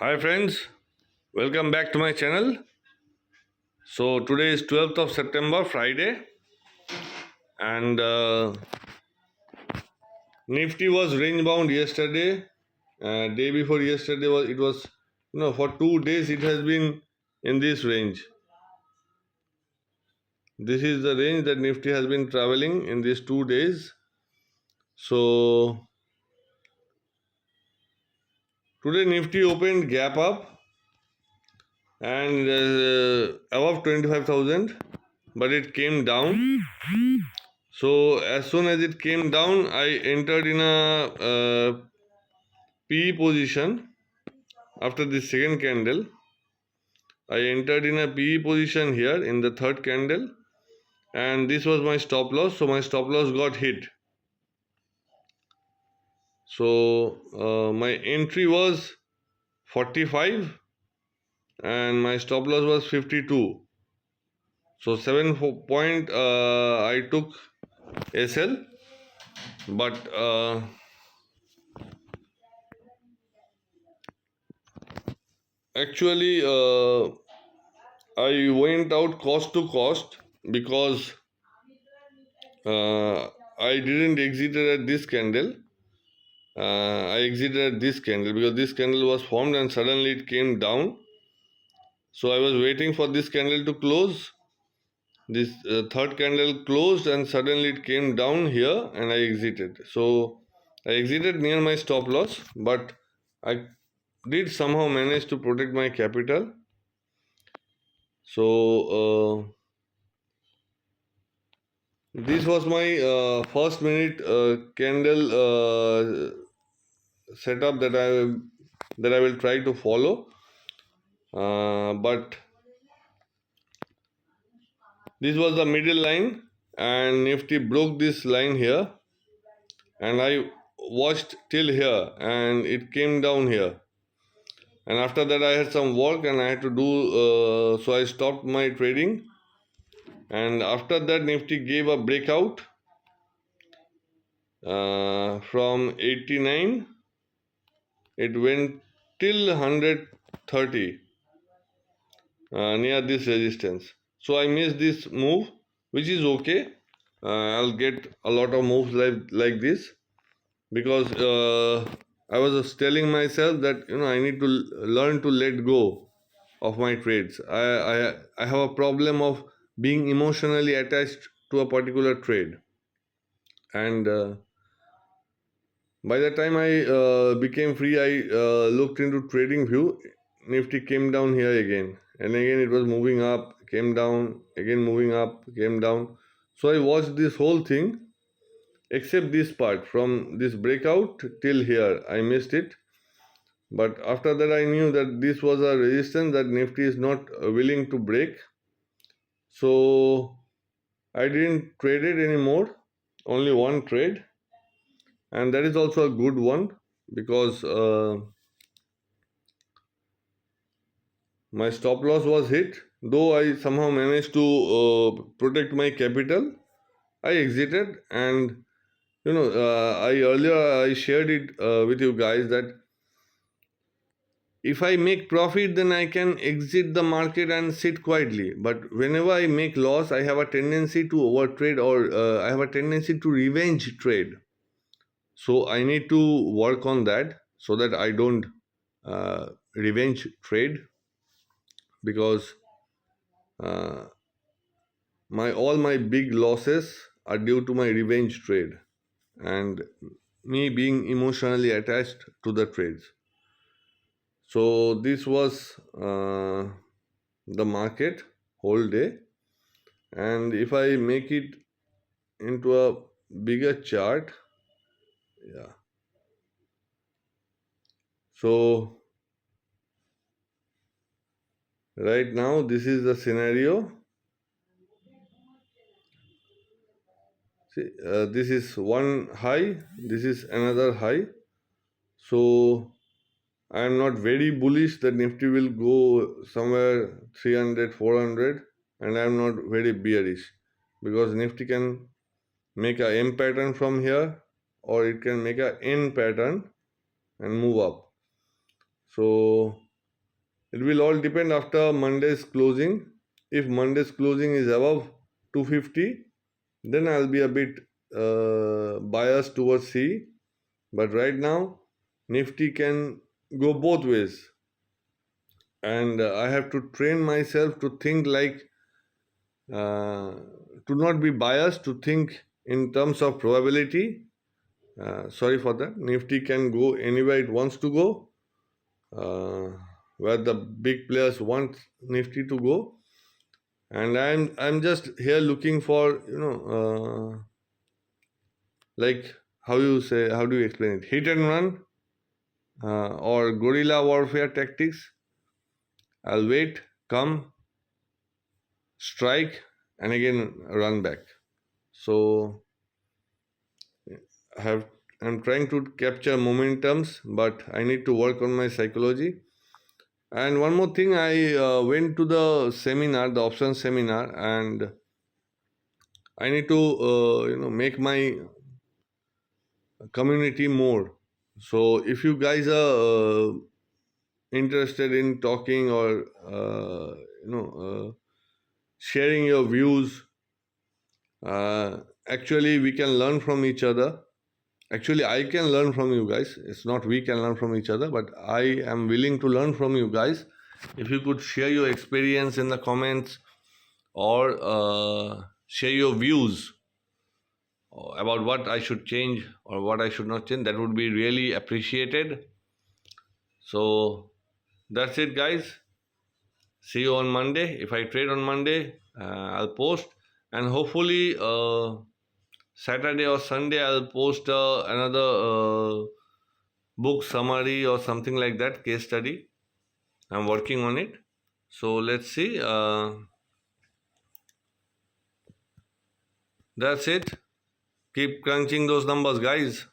Hi friends, welcome back to my channel. So today is 12th of September, Friday, and Nifty was range bound yesterday. Day before yesterday was for 2 days it has been in this range. This is the range that Nifty has been traveling in these 2 days. So today Nifty opened gap up and above 25,000, but it came down. So as soon as it came down, I entered in a PE position after the second candle. I entered in a PE position here in the third candle, and this was my stop loss. So my stop loss got hit. So my entry was 45 and my stop loss was 52. So 7 point I took SL, but actually I went out cost to cost because I didn't exit at this candle. I exited at this candle because this candle was formed and suddenly it came down. So I was waiting for this candle to close. This third candle closed and suddenly it came down here and I exited. So I exited near my stop loss, but I did somehow manage to protect my capital. So this was my first minute candle setup that I will try to follow. But this was the middle line, and Nifty broke this line here, and I watched till here, and it came down here. And after that, I had some work, and I had to do. So I stopped my trading, and after that, Nifty gave a breakout from 89. It went till 130 near this resistance. So I missed this move, which is okay. I'll get a lot of moves like this because I was telling myself that I need to learn to let go of my trades. I have a problem of being emotionally attached to a particular trade, and by the time I became free, I looked into trading view. Nifty came down here again, and again it was moving up, came down, again moving up, came down. So I watched this whole thing, except this part from this breakout till here. I missed it, but after that I knew that this was a resistance that Nifty is not willing to break. So I didn't trade it anymore. Only one trade, and that is also a good one because. My stop loss was hit, though I somehow managed to protect my capital. I exited, and I shared it with you guys that if I make profit, then I can exit the market and sit quietly. But whenever I make loss, I have a tendency to overtrade, or I have a tendency to revenge trade. So I need to work on that so that I don't revenge trade because. Uh, all my big losses are due to my revenge trade and me being emotionally attached to the trades. So this was the market whole day, and if I make it into a bigger chart, yeah. So right now this is the scenario. See, this is one high, this is another high. So I am not very bullish that Nifty will go somewhere 300, 400, and I am not very bearish because Nifty can make a M pattern from here, or it can make a N pattern and move up. So It will all depend after Monday's closing. If Monday's closing is above 250, then I'll be a bit biased towards C. But right now, Nifty can go both ways, and I have to train myself to think like uh, to not be biased, to think in terms of probability. Sorry for that. Nifty can go anywhere it wants to go, uh, where the big players want Nifty to go, and I'm just here looking for like how do you explain it, hit and run, or guerrilla warfare tactics. I'll wait, come, strike, and again run back. So I have I'm trying to capture momentums, but I need to work on my psychology. And one more thing, I went to the seminar, the option seminar, and I need to make my community more. So if you guys are interested in talking or sharing your views, actually we can learn from each other. Actually, I can learn from you guys. It's not we can learn from each other, but I am willing to learn from you guys. If you could share your experience in the comments, or share your views about what I should change or what I should not change, that would be really appreciated. So that's it, guys. See you on Monday. If I trade on Monday, I'll post, and hopefully Saturday or Sunday I'll post another book summary or something like that, case study. I'm working on it. So let's see. That's it. Keep crunching those numbers, guys.